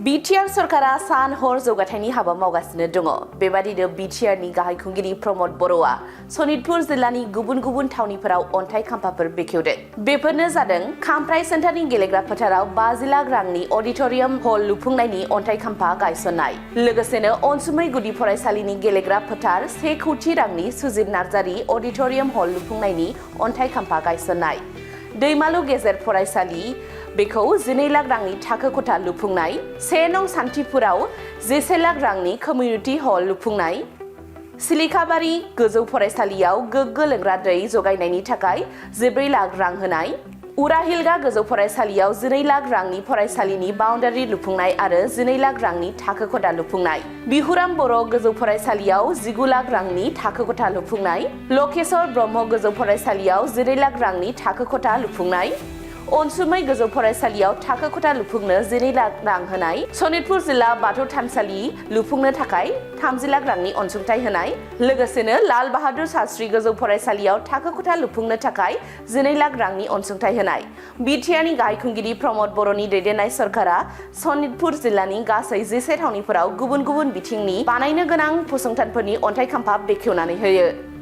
BTR सरकारा सान हर जौगाथायनि हाबा मावगासिनो दङ। बेबादिनो बिटिआरनि गाहाय खुंगिरि प्रमद बर'आ सनितपुर जिल्लानि गुबुन गुबुन थावनिफोराव अन्थाइ खाम्फाफोर बेखेवदों। बेफोरनो जादों खामफ्राय सेन्टारनि गेलेग्रा फोथाराव 50 लाख रांनि अडिट'रियाम हल लुफुंनायनि अन्थाइ खाम्फा गायसननाय, लोगोसेनो अनसुमै गुदि फरायसालिनि गेलेग्रा फोथार 1 कौटि रांनि सुजित नार्जारी अडिट'रियाम हल लुफुंनायनि अन्थाइ खाम्फा गायसननाय, दैमालु गेजेर फरायसालि बेखौ 12 लाख रांनि थाखो खथा लुफुंनाय, 1 नं सान्थिपुराव 11 लाख रांनि कमिउनिटि हल लुफुंनाय, सिलिकाबारि गोजौ फरायसालियाव गोग्गो लोंग्रा दै जगायनायनि थाखाय 14 लाख रां होनाय, उराहिलगा गोजौ फरायसालियाव 12 लाख रांनि फरायसालिनि बाउन्डारि लुफुंनाय आरो 12 लाख रांनि थाखो खथा लुफुंनाय, बिहुराम बर' गोजौ फरायसालियाव 19 लाख रांनि थाखो खथा लुफुंनाय, लकेश्वर ब्रह्म गोजौ फरायसालियाव 14 लाख रांनि थाखो खथा लुफुंनाय, अनसुमै गोजौ फरायसालियाव थाखो खथा लुफुंनो 12 लाख रां होनाय, सनितपुर जिल्ला बाथौ थानसालि लुफुंनो थाखाय 30 लाख रांनि अनसुंथाइ होनाय, लोगोसेनो लाल बाहादुर शास्त्री गोजौ फरायसालियाव थाखो खथा लुफुंनो थाखाय 12 लाख रांनि अनसुंथाइ होनाय। बिटिआरनि गाहाय खुंगिरि प्रमद बर'नि दैदेननाय सरकारा सनितपुर जिल्लानि गासै 11 थावनिफोराव गुबुन गुबुन बिथिंनि बानायनो गोनां फसंथानफोरनि अन्थाइ खाम्फा बेखेवनानै होयो।